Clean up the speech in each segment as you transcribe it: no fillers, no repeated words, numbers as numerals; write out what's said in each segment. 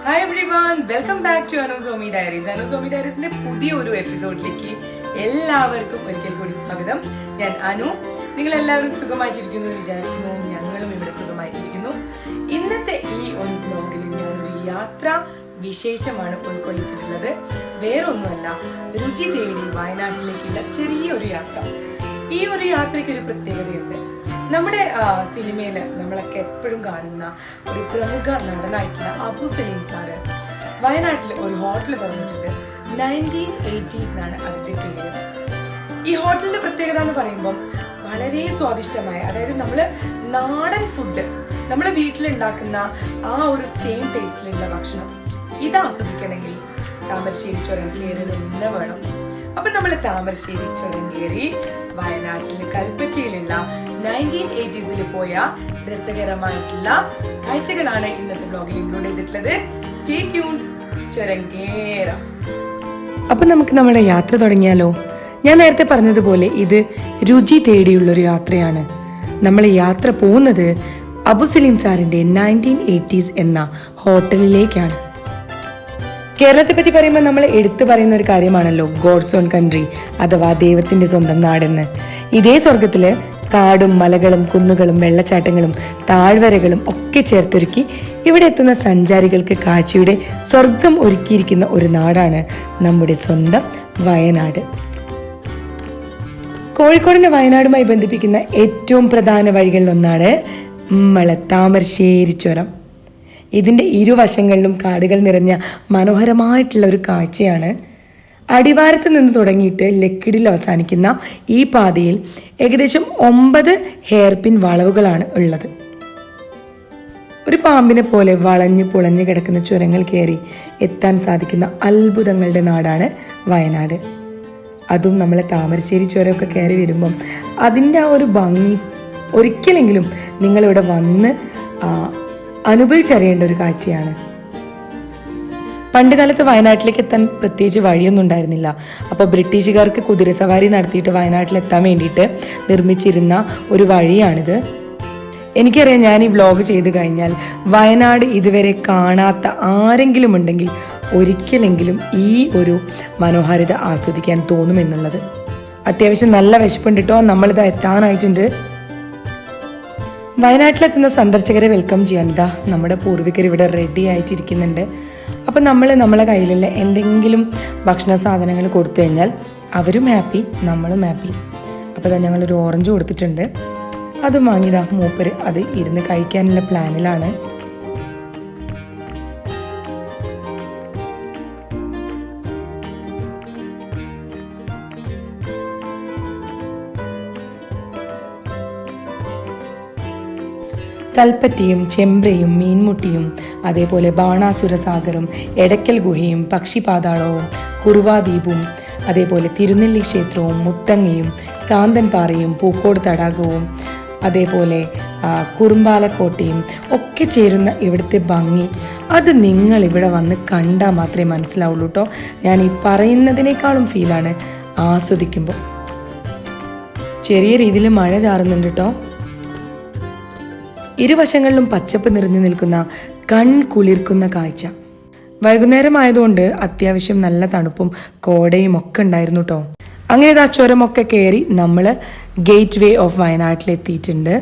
Hi everyone, welcome back to Anosomi diaries. Anosomi ഡയറീസിന്റെ പുതിയൊരു എപ്പിസോഡിലേക്ക് എല്ലാവർക്കും ഒരിക്കൽ കൂടി സ്വാഗതം. ഞാൻ അനു. നിങ്ങൾ എല്ലാവരും സുഖമായിട്ടിരിക്കുന്നു എന്ന് വിചാരിക്കുന്നു. ഞങ്ങളും ഇവിടെ സുഖമായിട്ടിരിക്കുന്നു. ഇന്നത്തെ ഈ ഒരു വ്ലോഗിൽ ഞാനൊരു യാത്ര വിശേഷമാണ് ഉൾക്കൊള്ളിച്ചിട്ടുള്ളത്. വേറെ ഒന്നുമല്ല, രുചി തേടി വയനാട്ടിലേക്കുള്ള ചെറിയൊരു യാത്ര. ഈ ഒരു യാത്രയ്ക്ക് ഒരു പ്രത്യേകതയുണ്ട്. നമ്മുടെ സിനിമയിൽ നമ്മളൊക്കെ എപ്പോഴും കാണുന്ന ഒരു പ്രമുഖ നടനായിട്ടുള്ള അബു സലീം സാറ് വയനാട്ടിൽ ഒരു ഹോട്ടൽ തുറന്നിട്ടുണ്ട്. 1980s എന്നാണ് അതിൻ്റെ പേര്. ഈ ഹോട്ടലിന്റെ പ്രത്യേകത എന്ന് പറയുമ്പോൾ വളരെ സ്വാദിഷ്ടമായ, അതായത് നമ്മൾ നാടൻ ഫുഡ് നമ്മളെ വീട്ടിലുണ്ടാക്കുന്ന ആ ഒരു സെയിം ടേസ്റ്റിലുള്ള ഭക്ഷണം ഇത് ആസ്വദിക്കണമെങ്കിൽ താമരശ്ശേരി ചുരം കയറി തന്നെ വേണം. അപ്പൊ നമ്മൾ താമരശ്ശേരി ചുരം കയറി വയനാട്ടിൽ കൽപ്പറ്റയിലുള്ള 1980s പോയ രസകരമായിട്ടുള്ള കാഴ്ചകളാണ് ഇന്നത്തെ ബ്ലോഗിൽ ഇൻക്ലൂഡ് ചെയ്തിട്ടുള്ളത്. Stay tune. ചുരം കേറാം. അപ്പൊ നമുക്ക് നമ്മുടെ യാത്ര തുടങ്ങിയാലോ? ഞാൻ നേരത്തെ പറഞ്ഞതുപോലെ ഇത് രുചി തേടിയുള്ളൊരു യാത്രയാണ്. നമ്മൾ യാത്ര പോകുന്നത് അബു സലീം സാറിന്റെ 1980s എന്ന ഹോട്ടലിലേക്കാണ്. കേരളത്തെ പറ്റി പറയുമ്പോൾ നമ്മൾ എടുത്തു പറയുന്ന ഒരു കാര്യമാണല്ലോ ഗോഡ്സ് ഓൺ കൺട്രി, അഥവാ ദൈവത്തിന്റെ സ്വന്തം നാടെന്ന്. ഇതേ സ്വർഗത്തില് കാടും മലകളും കുന്നുകളും വെള്ളച്ചാട്ടങ്ങളും താഴ്വരകളും ഒക്കെ ചേർത്തൊരുക്കി ഇവിടെ എത്തുന്ന സഞ്ചാരികൾക്ക് കാഴ്ചയുടെ സ്വർഗം ഒരുക്കിയിരിക്കുന്ന ഒരു നാടാണ് നമ്മുടെ സ്വന്തം വയനാട്. കോഴിക്കോടിനെ വയനാടുമായി ബന്ധിപ്പിക്കുന്ന ഏറ്റവും പ്രധാന വഴികളിലൊന്നാണ് താമരശ്ശേരി ചുരം. ഇതിൻ്റെ ഇരുവശങ്ങളിലും കാടുകൾ നിറഞ്ഞ മനോഹരമായിട്ടുള്ള ഒരു കാഴ്ചയാണ്. അടിവാരത്ത് നിന്ന് തുടങ്ങിയിട്ട് ലക്കിടിൽ അവസാനിക്കുന്ന ഈ പാതയിൽ ഏകദേശം 9 ഹെയർപിൻ വളവുകളാണ് ഉള്ളത്. ഒരു പാമ്പിനെ പോലെ വളഞ്ഞു പുളഞ്ഞു കിടക്കുന്ന ചുരങ്ങൾ കയറി എത്താൻ സാധിക്കുന്ന അത്ഭുതങ്ങളുടെ നാടാണ് വയനാട്. അതും നമ്മളെ താമരശ്ശേരി ചുരമൊക്കെ കയറി വരുമ്പം അതിൻ്റെ ആ ഒരു ഭംഗി ഒരിക്കലെങ്കിലും നിങ്ങളിവിടെ വന്ന് അനുഭവിച്ചറിയേണ്ട ഒരു കാഴ്ചയാണ്. പണ്ട് കാലത്ത് വയനാട്ടിലേക്ക് എത്താൻ പ്രത്യേകിച്ച് വഴിയൊന്നും ഉണ്ടായിരുന്നില്ല. അപ്പോൾ ബ്രിട്ടീഷുകാർക്ക് കുതിരസവാരി നടത്തിയിട്ട് വയനാട്ടിലെത്താൻ വേണ്ടിയിട്ട് നിർമ്മിച്ചിരുന്ന ഒരു വഴിയാണിത്. എനിക്കറിയാം, ഞാൻ ഈ വ്ലോഗ് ചെയ്ത് കഴിഞ്ഞാൽ വയനാട് ഇതുവരെ കാണാത്ത ആരെങ്കിലും ഉണ്ടെങ്കിൽ ഒരിക്കലെങ്കിലും ഈ ഒരു മനോഹാരിത ആസ്വദിക്കാൻ തോന്നുമെന്നുള്ളത്. അത്യാവശ്യം നല്ല വിശപ്പുണ്ട് കേട്ടോ. നമ്മളിത് എത്താനായിട്ടുണ്ട്. വയനാട്ടിലെത്തുന്ന സന്ദർശകരെ വെൽക്കം ചെയ്യാൻ ഇതാ നമ്മുടെ പൂർവികർ ഇവിടെ റെഡി ആയിട്ടിരിക്കുന്നുണ്ട്. അപ്പം നമ്മളെ കയ്യിലുള്ള എന്തെങ്കിലും ഭക്ഷണ സാധനങ്ങൾ കൊടുത്തു കഴിഞ്ഞാൽ അവരും ഹാപ്പി, നമ്മളും ഹാപ്പി. അപ്പോൾ ഇതാ ഞങ്ങളൊരു ഓറഞ്ച് കൊടുത്തിട്ടുണ്ട്. അതും വാങ്ങിയതാ മൂപ്പര് അത് ഇരുന്ന് കഴിക്കാനുള്ള പ്ലാനിലാണ്. കൽപ്പറ്റയും ചെമ്പ്രയും മീൻമുട്ടിയും അതേപോലെ ബാണാസുര സാഗറും എടക്കൽ ഗുഹയും പക്ഷിപാതാളവും കുറുവാദ്വീപും അതേപോലെ തിരുനെല്ലി ക്ഷേത്രവും മുത്തങ്ങയും കാന്തൻപാറയും പൂക്കോട് തടാകവും അതേപോലെ കുറുമ്പാലക്കോട്ടയും ഒക്കെ ചേരുന്ന ഇവിടുത്തെ ഭംഗി അത് നിങ്ങൾ ഇവിടെ വന്ന് കണ്ടാൽ മാത്രമേ മനസ്സിലാവുള്ളൂ കേട്ടോ. ഞാൻ ഈ പറയുന്നതിനേക്കാളും ഫീലാണ് ആസ്വദിക്കുമ്പോൾ. ചെറിയ രീതിയിൽ മഴ ചാറുന്നുണ്ട് കേട്ടോ. ഇരുവശങ്ങളിലും പച്ചപ്പ് നിറഞ്ഞു നിൽക്കുന്ന കൺകുളിർക്കുന്ന കാഴ്ച. വൈകുന്നേരം ആയതുകൊണ്ട് അത്യാവശ്യം നല്ല തണുപ്പും കോടയും ഒക്കെ ഉണ്ടായിരുന്നു കേട്ടോ. അങ്ങനെ ഇതാ ചുരമൊക്കെ കയറി നമ്മൾ ഗേറ്റ് വേ ഓഫ് വയനാട്ടിലെത്തിയിട്ടുണ്ട്.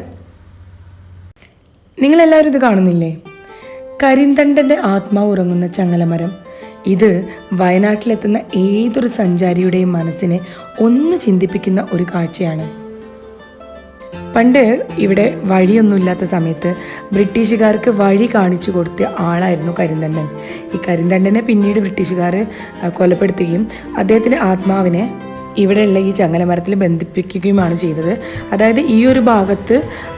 നിങ്ങളെല്ലാവരും ഇത് കാണുന്നില്ലേ? കരിന്തണ്ടൻ്റെ ആത്മാവ് ഉറങ്ങുന്ന ചങ്ങലമരം. ഇത് വയനാട്ടിലെത്തുന്ന ഏതൊരു സഞ്ചാരിയുടെയും മനസ്സിനെ ഒന്ന് ചിന്തിപ്പിക്കുന്ന ഒരു കാഴ്ചയാണ്. പണ്ട് ഇവിടെ വഴിയൊന്നുമില്ലാത്ത സമയത്ത് ബ്രിട്ടീഷുകാർക്ക് വഴി കാണിച്ചു കൊടുത്ത ആളായിരുന്നു കരിന്തണ്ടൻ. ഈ കരിന്തണ്ടനെ പിന്നീട് ബ്രിട്ടീഷുകാർ കൊലപ്പെടുത്തുകയും അദ്ദേഹത്തിൻ്റെ ആത്മാവിനെ ഇവിടെയുള്ള ഈ ചങ്ങലമരത്തിൽ ബന്ധിപ്പിക്കുകയുമാണ് ചെയ്തത്. അതായത് ഈ ഒരു ഭാഗത്ത്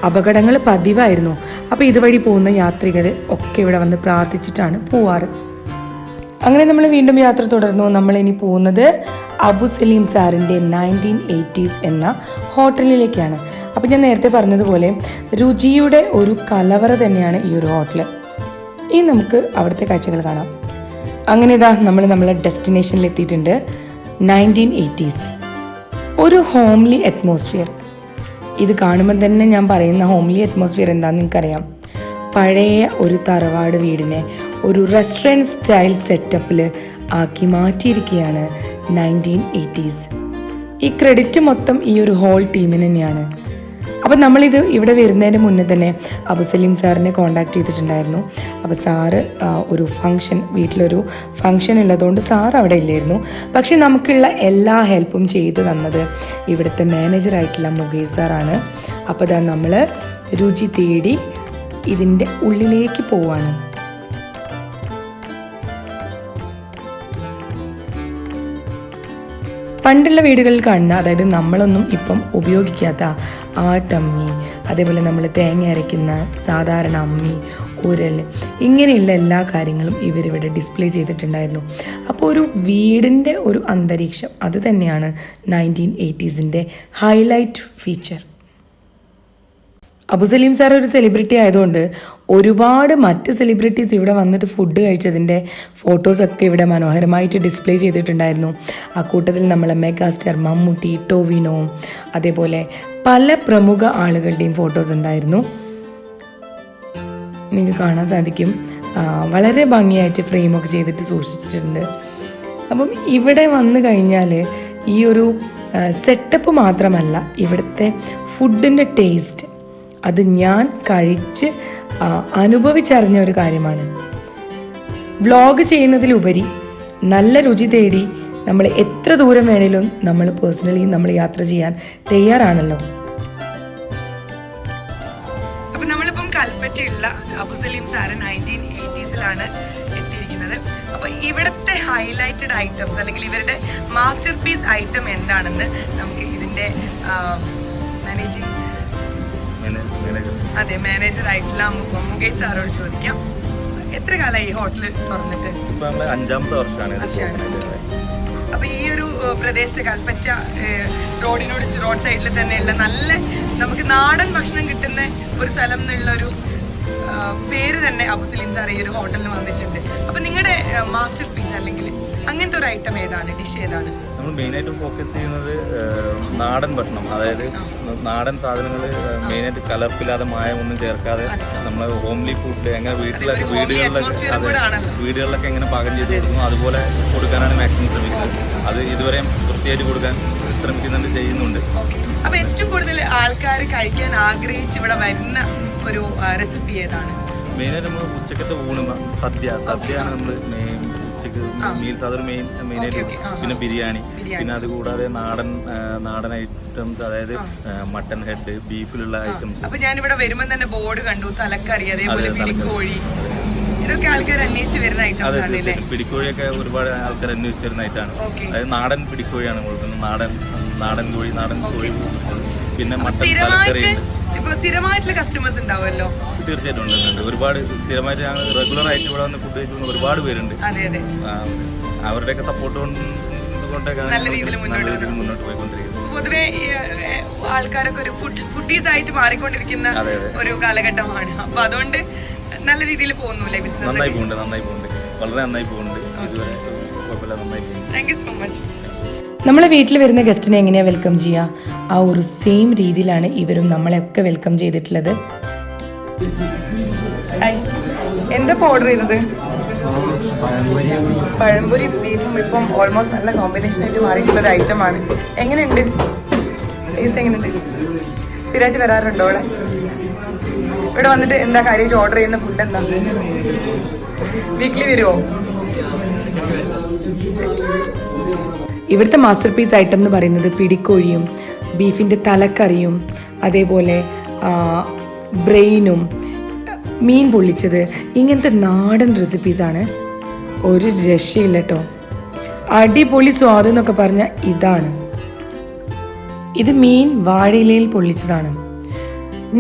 അപകടങ്ങൾ പതിവായിരുന്നു. അപ്പോൾ ഇതുവഴി പോകുന്ന യാത്രികർ ഒക്കെ ഇവിടെ വന്ന് പ്രാർത്ഥിച്ചിട്ടാണ് പോവാറ്. അങ്ങനെ നമ്മൾ വീണ്ടും യാത്ര തുടർന്നു. നമ്മളിനി പോകുന്നത് അബു സലീം സാറിൻ്റെ 1980s എന്ന ഹോട്ടലിലേക്കാണ്. അപ്പോൾ ഞാൻ നേരത്തെ പറഞ്ഞതുപോലെ രുചിയുടെ ഒരു കലവറ തന്നെയാണ് ഈ ഒരു ഹോട്ടൽ. ഇനി നമുക്ക് അവിടുത്തെ കാഴ്ചകൾ കാണാം. അങ്ങനെ ഇതാ നമ്മളെ ഡെസ്റ്റിനേഷനിൽ എത്തിയിട്ടുണ്ട്. 1980s ഒരു ഹോംലി അറ്റ്മോസ്ഫിയർ. ഇത് കാണുമ്പോൾ തന്നെ ഞാൻ പറയുന്ന ഹോംലി അറ്റ്മോസ്ഫിയർ എന്താണെന്ന് നിങ്ങൾക്കറിയാം. പഴയ ഒരു തറവാട് വീടിനെ ഒരു റെസ്റ്റോറൻറ്റ് സ്റ്റൈൽ സെറ്റപ്പിൽ ആക്കി മാറ്റിയിരിക്കുകയാണ് 1980s. ഈ ക്രെഡിറ്റ് മൊത്തം ഈ ഒരു ഹോൾ ടീമിന് തന്നെയാണ്. അപ്പം നമ്മളിത് ഇവിടെ വരുന്നതിന് മുന്നേ തന്നെ അബുസലീം സാറിനെ കോൺടാക്ട് ചെയ്തിട്ടുണ്ടായിരുന്നു. അപ്പോൾ സാറ് ഒരു വീട്ടിലൊരു ഫങ്ഷൻ ഉള്ളതുകൊണ്ട് സാർ അവിടെ ഇല്ലായിരുന്നു. പക്ഷെ നമുക്കുള്ള എല്ലാ ഹെൽപ്പും ചെയ്തു തന്നത് ഇവിടുത്തെ മാനേജറായിട്ടുള്ള മുകേഷ് സാറാണ്. അപ്പോൾ ഇതാ നമ്മൾ രുചി തേടി ഇതിൻ്റെ ഉള്ളിലേക്ക് പോവാണ്. പണ്ടുള്ള വീടുകളിൽ കാണുന്ന, അതായത് നമ്മളൊന്നും ഇപ്പം ഉപയോഗിക്കാത്ത ആട്ടമ്മി, അതേപോലെ നമ്മൾ തേങ്ങ അരയ്ക്കുന്ന സാധാരണ അമ്മി, ഉരൽ, ഇങ്ങനെയുള്ള എല്ലാ കാര്യങ്ങളും ഇവരിവിടെ ഡിസ്പ്ലേ ചെയ്തിട്ടുണ്ടായിരുന്നു. അപ്പോൾ ഒരു വീടിൻ്റെ ഒരു അന്തരീക്ഷം അത് തന്നെയാണ് 1980s highlight feature. Abu Saleem sir ഒരു സെലിബ്രിറ്റി ആയതുകൊണ്ട് ഒരുപാട് മറ്റ് സെലിബ്രിറ്റീസ് ഇവിടെ വന്നിട്ട് ഫുഡ് കഴിച്ചതിൻ്റെ ഫോട്ടോസൊക്കെ ഇവിടെ മനോഹരമായിട്ട് ഡിസ്പ്ലേ ചെയ്തിട്ടുണ്ടായിരുന്നു. ആ കൂട്ടത്തിൽ നമ്മളെ മെഗാസ്റ്റാർ മമ്മൂട്ടി, ടോവിനോ, അതേപോലെ പല പ്രമുഖ ആളുകളുടെയും ഫോട്ടോസ് ഉണ്ടായിരുന്നു. നിങ്ങൾക്ക് കാണാൻ സാധിക്കും. വളരെ ഭംഗിയായിട്ട് ഫ്രെയിമൊക്കെ ചെയ്തിട്ട് സൂക്ഷിച്ചിട്ടുണ്ട്. അപ്പം ഇവിടെ വന്നു കഴിഞ്ഞാൽ ഈ ഒരു സെറ്റപ്പ് മാത്രമല്ല, ഇവിടുത്തെ ഫുഡിൻ്റെ ടേസ്റ്റ് അത് ഞാൻ കഴിച്ച് അനുഭവിച്ചറിഞ്ഞ ഒരു കാര്യമാണ്. വ്ളോഗ് ചെയ്യുന്നതിലുപരി നല്ല രുചി തേടി നമ്മൾ എത്ര ദൂരം വേണേലും നമ്മൾ യാത്ര ചെയ്യാൻ തയ്യാറാണല്ലോ. അപ്പം നമ്മളിപ്പം കൽപ്പറ്റയുള്ള അബുസലീം സാറ് 1980s എത്തിയിരിക്കുന്നത്. അപ്പോൾ ഇവിടുത്തെ ഹൈലൈറ്റഡ് ഐറ്റംസ് അല്ലെങ്കിൽ ഇവരുടെ മാസ്റ്റർ പീസ് ഐറ്റം എന്താണെന്ന് നമുക്ക് ഇതിൻ്റെ മാനേജർ ആയിട്ടുള്ള മുകേഷ് സാറോട് ചോദിക്കാം. എത്ര കാലമായി ഈ ഹോട്ടൽ തുറന്നിട്ട്? 5ാമത്തെ വർഷമാണ്. അപ്പൊ ഈ ഒരു പ്രദേശത്ത് കൽപ്പറ്റ റോഡ് സൈഡിൽ തന്നെയുള്ള നല്ല നമുക്ക് നാടൻ ഭക്ഷണം കിട്ടുന്ന ഒരു സ്ഥലം എന്നുള്ളൊരു പേര് തന്നെ അബുസലീം സാർ ഈ ഒരു ഹോട്ടലിൽ വന്നിട്ടുണ്ട്. അപ്പൊ നിങ്ങളുടെ മാസ്റ്റർ പീസ് അല്ലെങ്കിൽ അങ്ങനത്തെ ഒരു ഐറ്റം ഏതാണ്, ഡിഷ് ഏതാണ്? നമ്മൾ മെയിനായിട്ടും ഫോക്കസ് ചെയ്യുന്നത് നാടൻ ഭക്ഷണം, അതായത് നാടൻ സാധനങ്ങൾ മെയിനായിട്ട് കലർപ്പില്ലാതെ മായം ഒന്നും ചേർക്കാതെ നമ്മൾ ഹോംലി ഫുഡ് എങ്ങനെ വീടുകളിലൊക്കെ എങ്ങനെ പാകം ചെയ്ത് കൊടുക്കുന്നു അതുപോലെ കൊടുക്കാനാണ് മാക്സിമം ശ്രമിക്കുന്നത്. അത് ഇതുവരെ വൃത്തിയായിട്ട് കൊടുക്കാൻ ചെയ്യുന്നുണ്ട്. അപ്പൊ ഏറ്റവും കൂടുതൽ ആൾക്കാർ കഴിക്കാൻ ആഗ്രഹിച്ച് ഇവിടെ വരുന്ന ഒരു റെസിപ്പി ഏതാണ്? മെയിനായിട്ട് നമ്മൾ ഉച്ചക്കത്തെ ഊണ് സദ്യയാണ് നമ്മൾ മീൽസ്, അതൊരു മെയിനായിട്ട്. പിന്നെ ബിരിയാണി, പിന്നെ അതുകൂടാതെ നാടൻ ഐറ്റംസ്, അതായത് മട്ടൺ ഹെഡ്, ബീഫിലുള്ള ഐറ്റംസ്. അപ്പൊ ഞാനിവിടെ വരുമ്പോൾ തന്നെ ബോർഡ് കണ്ടു, തലക്കറി, അതേപോലെ പിടിക്കോഴി, ഇതൊക്കെ ആൾക്കാർ അന്വേഷിച്ച് വരുന്ന ഐറ്റംസ് ആണ്. പിടിക്കോഴിയൊക്കെ ഒരുപാട് ആൾക്കാർ അന്വേഷിച്ച് വരുന്ന ഐറ്റമാണ്. അതായത് നാടൻ പിടിക്കോഴിയാണ് കൊടുക്കുന്നത്, നാടൻ കോഴി. പിന്നെ മട്ടൺ തലക്കറി. സ്ഥിരമായിട്ടുള്ള കസ്റ്റമേഴ്സ് ഉണ്ടാവുമല്ലോ? തീർച്ചയായിട്ടും ഉണ്ട്. ഒരുപാട് സ്ഥിരമായിട്ട് ഞങ്ങൾ റെഗുലർ ആയിട്ട് ഇവിടെ വന്ന് ഫുഡ് കഴിക്കുന്ന ഒരുപാട് പേരുണ്ട്. അവരുടെയൊക്കെ സപ്പോർട്ട് കൊണ്ടൊക്കെ നല്ല രീതിയിൽ മുന്നോട്ട് പോയിക്കൊണ്ടിരിക്കുന്നത്. പൊതുവെ ആൾക്കാരൊക്കെ ഒരു ഫുഡീസ് ആയിട്ട് മാറിക്കൊണ്ടിരിക്കുന്ന ഒരു കാലഘട്ടമാണ്. അപ്പൊ അതുകൊണ്ട് നല്ല രീതിയിൽ പോകുന്നില്ലേ ബിസിനസ്? നന്നായി പോകുന്നുണ്ട്, വളരെ നന്നായി പോകുന്നുണ്ട്. ഇതുവരെ കുഴപ്പമില്ല, നന്നായി പോകുന്നു. Thank you so much. നമ്മളെ വീട്ടിൽ വരുന്ന ഗസ്റ്റിനെ എങ്ങനെയാണ് വെൽക്കം ചെയ്യുക, ആ ഒരു സെയിം രീതിയിലാണ് ഇവരും നമ്മളെയൊക്കെ വെൽക്കം ചെയ്തിട്ടുള്ളത്. എന്താ ഓർഡർ ചെയ്തത്? പഴംപൊരി ബീഫും ഇപ്പം ഓൾമോസ്റ്റ് നല്ല കോമ്പിനേഷനായിട്ട് മാറിയിട്ടുള്ളൊരു ഐറ്റമാണ്. എങ്ങനെയുണ്ട് ടേസ്റ്റ്? എങ്ങനെയുണ്ട്? സ്ഥിരമായിട്ട് വരാറുണ്ടോ ഇവിടെ വന്നിട്ട്? എന്താ കാര്യമായിട്ട് ഓർഡർ ചെയ്യുന്ന ഫുഡ് എന്താ? വീക്ക്ലി വരുമോ? ഇവിടുത്തെ മാസ്റ്റർ പീസ് ഐറ്റം എന്ന് പറയുന്നത് പിടിക്കോഴിയും ബീഫിൻ്റെ തലക്കറിയും അതേപോലെ ബ്രെയിനും മീൻ പൊള്ളിച്ചത്, ഇങ്ങനത്തെ നാടൻ റെസിപ്പീസാണ്. ഒരു രക്ഷയില്ല കേട്ടോ. അടിപൊളി സ്വാദ് എന്നൊക്കെ പറഞ്ഞാൽ ഇതാണ്. ഇത് മീൻ വാഴയിലയിൽ പൊള്ളിച്ചതാണ്.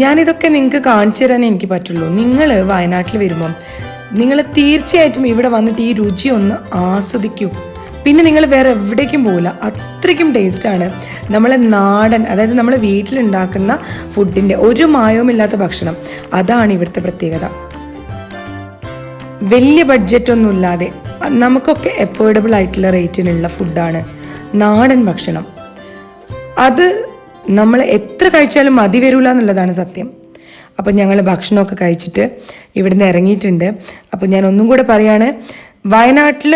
ഞാനിതൊക്കെ നിങ്ങൾക്ക് കാണിച്ചു തരാനേ എനിക്ക് പറ്റുള്ളൂ. നിങ്ങൾ വയനാട്ടിൽ വരുമ്പം നിങ്ങൾ തീർച്ചയായിട്ടും ഇവിടെ വന്നിട്ട് ഈ രുചി ഒന്ന് ആസ്വദിക്കൂ. പിന്നെ നിങ്ങൾ വേറെ എവിടേക്കും പോകില്ല, അത്രയ്ക്കും ടേസ്റ്റാണ്. നമ്മളെ നാടൻ, അതായത് നമ്മൾ വീട്ടിലുണ്ടാക്കുന്ന ഫുഡിൻ്റെ ഒരു മായവുമില്ലാത്ത ഭക്ഷണം, അതാണ് ഇവിടുത്തെ പ്രത്യേകത. വലിയ ബഡ്ജറ്റൊന്നുമില്ലാതെ നമുക്കൊക്കെ എഫോർഡബിൾ ആയിട്ടുള്ള റേറ്റിനുള്ള ഫുഡാണ് നാടൻ ഭക്ഷണം. അത് നമ്മൾ എത്ര കഴിച്ചാലും മതി വരില്ല എന്നുള്ളതാണ് സത്യം. അപ്പോൾ ഞങ്ങൾ ഭക്ഷണമൊക്കെ കഴിച്ചിട്ട് ഇവിടുന്ന് ഇറങ്ങിയിട്ടുണ്ട്. അപ്പോൾ ഞാൻ ഒന്നും കൂടെ പറയാണ്, വയനാട്ടിൽ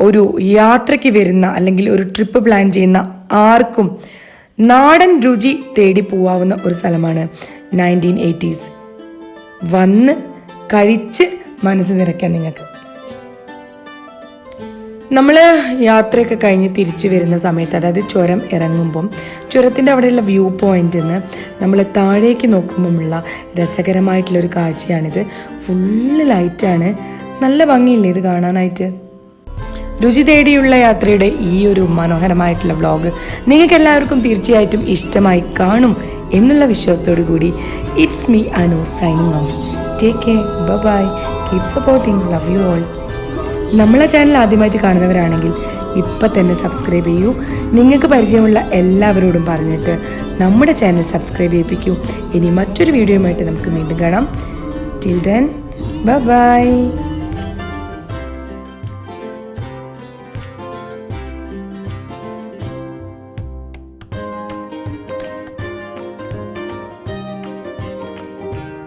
ഒരു യാത്രയ്ക്ക് വരുന്ന അല്ലെങ്കിൽ ഒരു ട്രിപ്പ് പ്ലാൻ ചെയ്യുന്ന ആർക്കും നാടൻ രുചി തേടി പോവാവുന്ന ഒരു സ്ഥലമാണ് 1980s. വന്ന് കഴിച്ച് മനസ്സ് നിറയ്ക്കാൻ നിങ്ങൾക്ക്. നമ്മൾ യാത്രയൊക്കെ കഴിഞ്ഞ് തിരിച്ചു വരുന്ന സമയത്ത്, അതായത് ചുരം ഇറങ്ങുമ്പം ചുരത്തിൻ്റെ അവിടെയുള്ള വ്യൂ പോയിന്റിൽ നിന്ന് നമ്മൾ താഴേക്ക് നോക്കുമ്പോഴുള്ള രസകരമായിട്ടുള്ളൊരു കാഴ്ചയാണിത്. ഫുള്ള് ലൈറ്റാണ്. നല്ല ഭംഗിയില്ലേ ഇത് കാണാനായിട്ട്? രുചി തേടിയുള്ള യാത്രയുടെ ഈ ഒരു മനോഹരമായിട്ടുള്ള വ്ളോഗ് നിങ്ങൾക്ക് എല്ലാവർക്കും തീർച്ചയായിട്ടും ഇഷ്ടമായി കാണും എന്നുള്ള വിശ്വാസത്തോടു കൂടി it's me Anu signing off. Take care, bye, keep supporting, love you all. നമ്മളെ ചാനൽ ആദ്യമായിട്ട് കാണുന്നവരാണെങ്കിൽ ഇപ്പം തന്നെ സബ്സ്ക്രൈബ് ചെയ്യൂ. നിങ്ങൾക്ക് പരിചയമുള്ള എല്ലാവരോടും പറഞ്ഞിട്ട് നമ്മുടെ ചാനൽ സബ്സ്ക്രൈബ് ചെയ്യിപ്പിക്കൂ. ഇനി മറ്റൊരു വീഡിയോയുമായിട്ട് നമുക്ക് വീണ്ടും കാണാം. Till then, by.